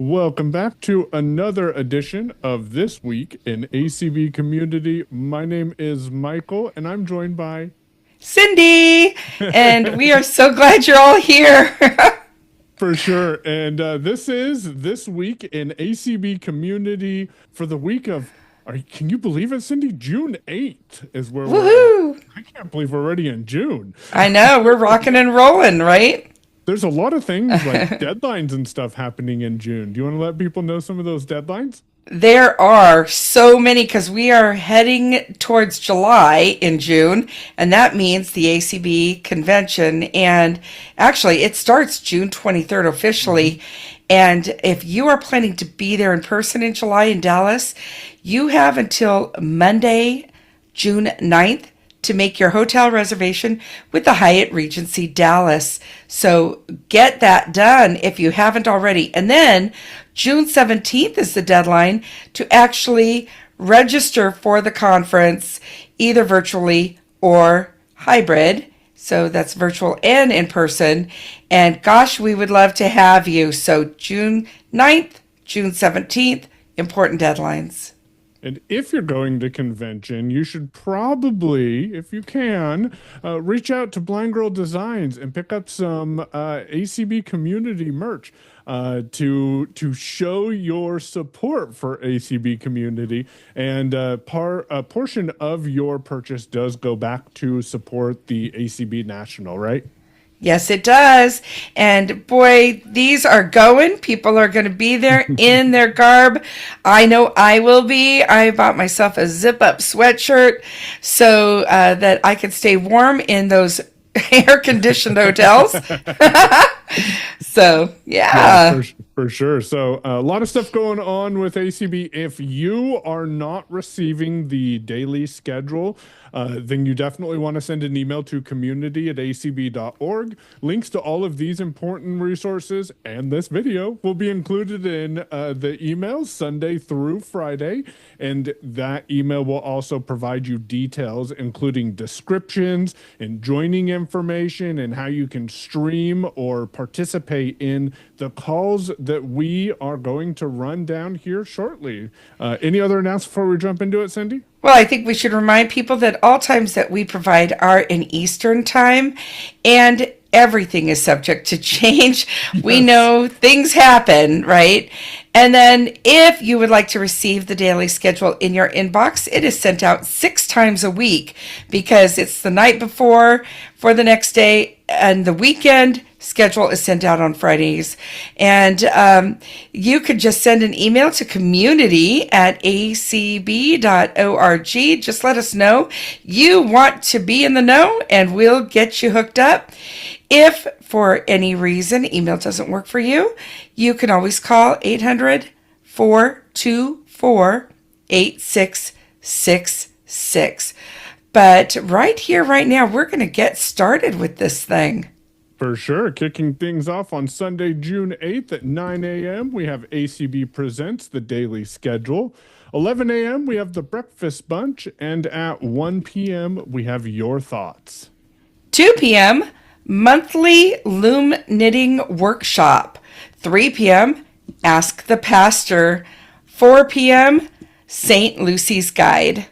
Welcome back to another edition of This Week in ACB Community. My name is Michael, and I'm joined by Cindy, and we are so glad you're all here. for sure. And this is This Week in ACB Community for the week of, can you believe it, Cindy? June 8th is where we're at. Woohoo! I can't believe we're already in June. I know, we're rocking and rolling, right? There's a lot of things like deadlines and stuff happening in June. Do you want to let people know some of those deadlines? There are so many because we are heading towards July in June, and that means the ACB convention. And actually, it starts June 23rd officially. And if you are planning to be there in person in July in Dallas, you have until Monday, June 9th to make your hotel reservation with the Hyatt Regency Dallas. So get that done if you haven't already. And then June 17th is the deadline to actually register for the conference, either virtually or hybrid. So that's virtual and in person. And gosh, we would love to have you. So June 9th, June 17th, important deadlines. And if you're going to convention, you should probably, if you can, reach out to Blind Girl Designs and pick up some ACB community merch to show your support for ACB community. And a portion of your purchase does go back to support the ACB National, right? Yes, it does. And boy, these are going. People are going to be there in their garb. I know I will be. I bought myself a zip up sweatshirt so that I could stay warm in those air conditioned hotels. So, Yeah, yeah. for sure. So a lot of stuff going on with ACB. If you are not receiving the daily schedule, then you definitely want to send an email to community@acb.org. Links to all of these important resources and this video will be included in the emails Sunday through Friday. And that email will also provide you details, including descriptions and joining information and how you can stream or participate in the calls that we are going to run down here shortly. Any other announcements before we jump into it, Cindy? Well, I think we should remind people that all times that we provide are in Eastern time, and everything is subject to change. We Yes. know things happen, right? And then if you would like to receive the daily schedule in your inbox, it is sent out 6 times a week because it's the night before for the next day, and the weekend schedule is sent out on Fridays. And you could just send an email to community@acb.org. Just let us know you want to be in the know, and we'll get you hooked up. If for any reason email doesn't work for you, you can always call 800-424-8666. But right here, right now, we're going to get started with this thing. For sure. Kicking things off on Sunday, June 8th at 9 a.m., we have ACB Presents, the daily schedule. 11 a.m., we have the Breakfast Bunch. And at 1 p.m., we have Your Thoughts. 2 p.m., monthly loom knitting workshop. 3 p.m., Ask the Pastor. 4 p.m., St. Lucy's Guide.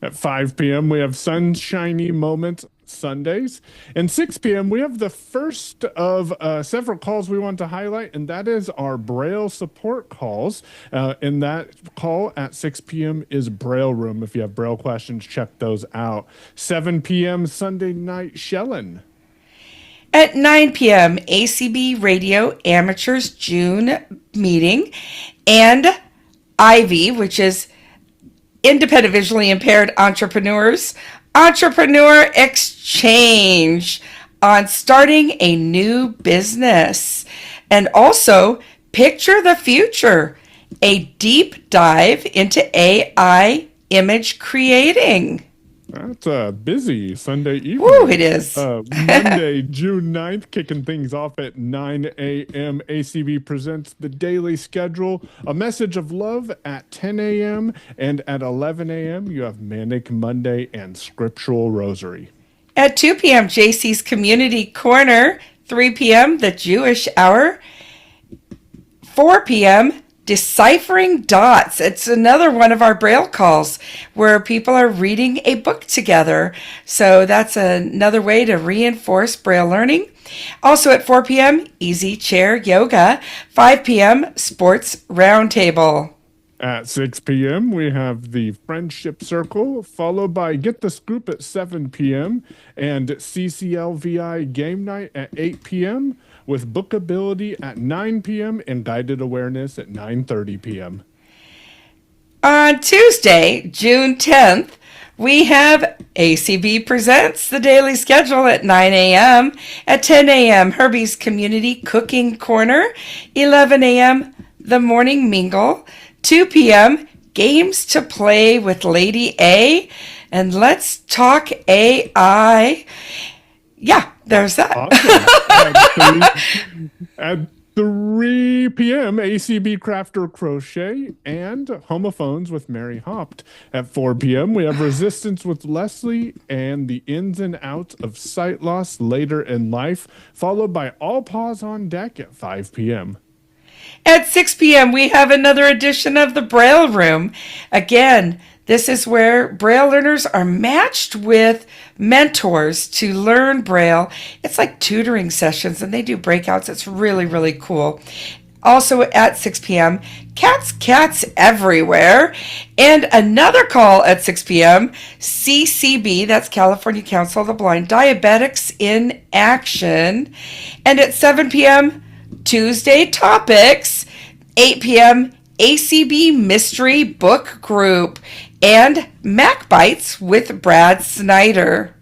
At 5 p.m., we have Sunshiny Moments Sundays. And 6 p.m., we have the first of several calls we want to highlight, and that is our Braille support calls. And that call at 6 p.m. is Braille Room. If you have Braille questions, check those out. 7 p.m., Sunday Night Shellin'. At 9 p.m., ACB Radio Amateurs June meeting, and Ivy, which is Independent Visually Impaired Entrepreneurs, Entrepreneur Exchange on starting a new business. And also, Picture the Future, a deep dive into AI image creating. That's a busy Sunday Woo, evening. it is. Monday, June 9th, kicking things off at 9 a.m. ACB presents the daily schedule, a message of love at 10 a.m. And at 11 a.m., you have Manic Monday and Scriptural Rosary. At 2 p.m., JC's Community Corner. 3 p.m., the Jewish Hour. 4 p.m., Deciphering Dots. It's another one of our Braille calls where people are reading a book together. So that's another way to reinforce Braille learning. Also at 4 p.m., Easy Chair Yoga. 5 p.m., Sports Roundtable. At 6 p.m., we have the Friendship Circle, followed by Get the Scoop at 7 p.m. and CCLVI Game Night at 8 p.m., with Bookability at 9 p.m. and Guided Awareness at 9:30 p.m. On Tuesday, June 10th, we have ACB Presents the Daily Schedule at 9 a.m. At 10 a.m., Herbie's Community Cooking Corner. 11 a.m., The Morning Mingle. 2 p.m., Games to Play with Lady A. And let's talk AI. Yeah, there's that. Awesome. At 3 p.m., ACB Crafter Crochet and Homophones with Mary Hopt. At 4 p.m., we have Resistance with Leslie and the Ins and Outs of Sight Loss Later in Life, followed by All Paws on Deck at 5 p.m. At 6 p.m., we have another edition of the Braille Room. Again, this is where Braille learners are matched with mentors to learn Braille. It's like tutoring sessions, and they do breakouts. It's really, really cool. Also at 6 p.m., Cats Everywhere. And another call at 6 p.m., CCB, that's California Council of the Blind, Diabetics in Action. And at 7 p.m., Tuesday Topics. 8 p.m., ACB Mystery Book Group. And Mac Bites with Brad Snyder.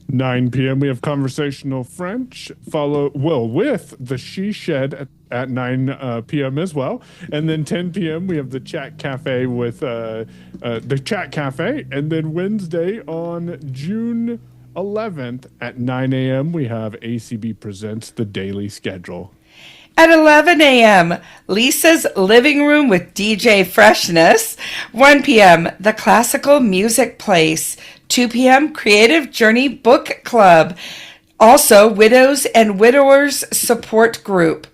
9 p.m. we have Conversational French, with the She Shed at 9 p.m. as well. And then 10 p.m. we have the Chat Cafe with the Chat Cafe. And then Wednesday on June 11th at 9 a.m. we have ACB Presents the Daily Schedule. At 11 a.m., Lisa's Living Room with DJ Freshness. 1 p.m., The Classical Music Place. 2 p.m., Creative Journey Book Club. Also, Widows and Widowers Support Group.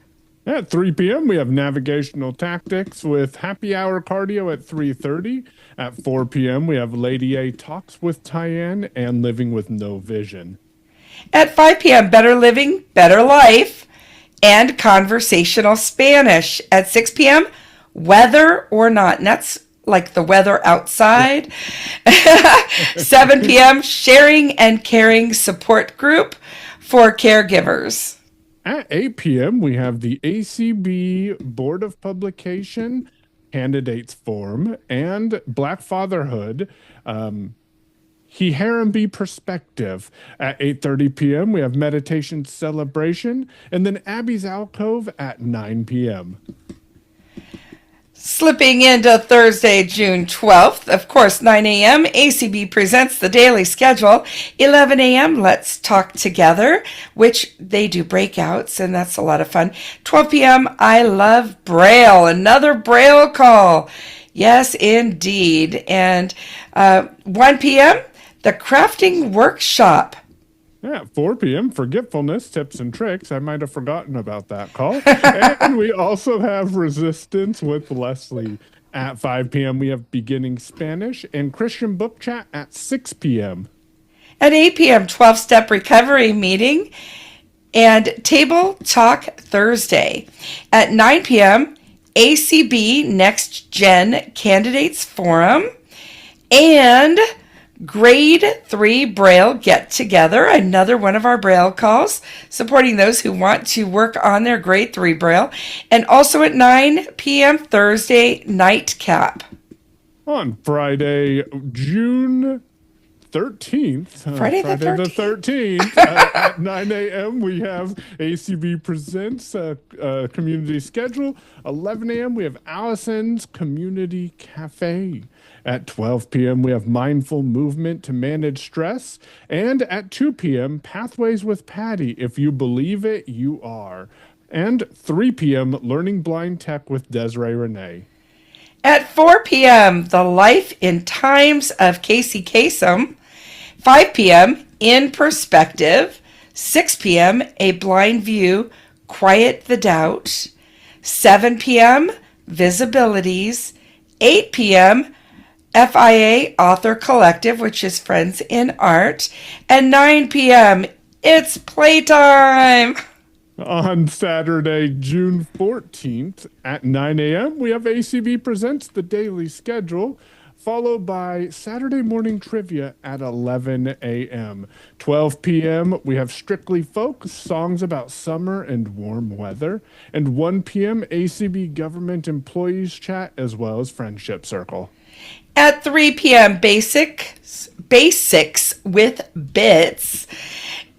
At 3 p.m., we have Navigational Tactics with Happy Hour Cardio at 3:30. At 4 p.m., we have Lady A Talks with Tyann and Living with No Vision. At 5 p.m., Better Living, Better Life. And Conversational Spanish. At 6 p.m., Whether or Not. And that's like the weather outside. 7 p.m., Sharing and Caring Support Group for caregivers. At 8 p.m., we have the ACB Board of Publication Candidates Forum and Black Fatherhood. He Harambee Perspective. At 8:30 p.m., we have Meditation Celebration, and then Abby's Alcove at 9 p.m. Slipping into Thursday, June 12th, of course, 9 a.m., ACB Presents the Daily Schedule. 11 a.m., Let's Talk Together, which they do breakouts, and that's a lot of fun. 12 p.m., I Love Braille, another Braille call. Yes, indeed. And 1 p.m., The Crafting Workshop. Yeah, 4 p.m. Forgetfulness, Tips and Tricks. I might have forgotten about that call. And we also have Resistance with Leslie. At 5 p.m., we have Beginning Spanish and Christian Book Chat at 6 p.m. At 8 p.m., 12-Step Recovery Meeting and Table Talk Thursday. At 9 p.m., ACB Next Gen Candidates Forum and Grade 3 Braille Get Together, another one of our Braille calls, supporting those who want to work on their Grade 3 Braille. And also at 9 p.m. Thursday, Nightcap. On Friday, June 13th. Friday the 13th at 9 a.m. we have ACB Presents Community Schedule. 11 a.m. we have Allison's Community Cafe. At 12 p.m. we have Mindful Movement to Manage Stress. And at 2 p.m. Pathways with Patty. If you believe it, you are. And 3 p.m. Learning Blind Tech with Desiree Renee. At 4 p.m., The Life in Times of Casey Kasem. 5 p.m., In Perspective. 6 p.m., A Blind View, Quiet the Doubt. 7 p.m., Visibilities, 8 p.m., FIA Author Collective, which is Friends in Art, and 9 p.m., it's playtime. On Saturday, June 14th at 9 a.m., we have ACB Presents the Daily Schedule, followed by Saturday morning trivia at 11 a.m. 12 p.m., we have Strictly Folk, songs about summer and warm weather. And 1 p.m., ACB Government Employees Chat, as well as Friendship Circle. At 3 p.m., Basics with Bits.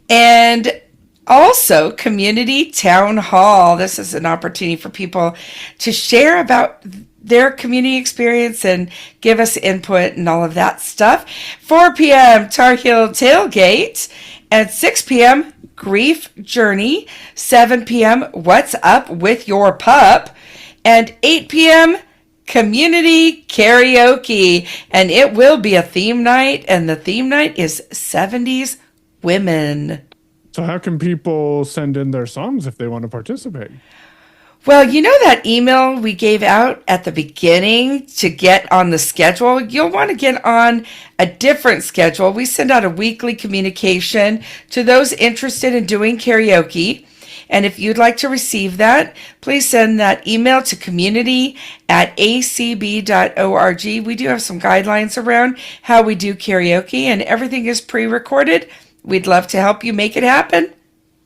And also, Community Town Hall. This is an opportunity for people to share about their community experience and give us input and all of that stuff. 4 p.m., Tar Heel Tailgate. At 6 p.m., Grief Journey. 7 p.m., What's Up with Your Pup. And 8 p.m., Community Karaoke. And it will be a theme night, and the theme night is 70s women. So how can people send in their songs if they want to participate? Well, you know that email we gave out at the beginning to get on the schedule? You'll want to get on a different schedule. We send out a weekly communication to those interested in doing karaoke. And if you'd like to receive that, please send that email to community@acb.org. We do have some guidelines around how we do karaoke, and everything is pre-recorded. We'd love to help you make it happen.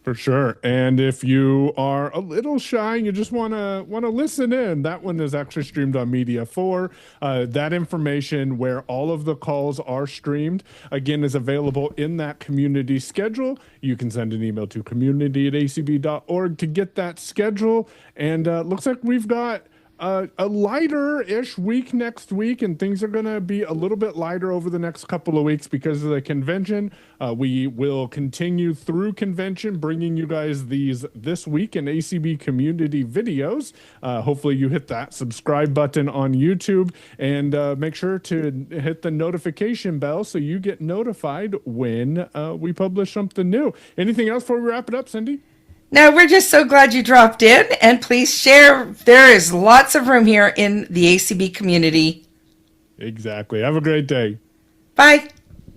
For sure. And if you are a little shy and you just want to listen in, that one is actually streamed on Media 4. That information where all of the calls are streamed, again, is available in that community schedule. You can send an email to community@acb.org to get that schedule. And looks like we've got a lighter-ish week next week, and things are going to be a little bit lighter over the next couple of weeks because of the convention. We will continue through convention, bringing you guys this week in ACB Community videos. Hopefully you hit that subscribe button on YouTube, and make sure to hit the notification bell so you get notified when we publish something new. Anything else before we wrap it up, Cindy? Now, we're just so glad you dropped in, and please share. There is lots of room here in the ACB community. Exactly. Have a great day. Bye.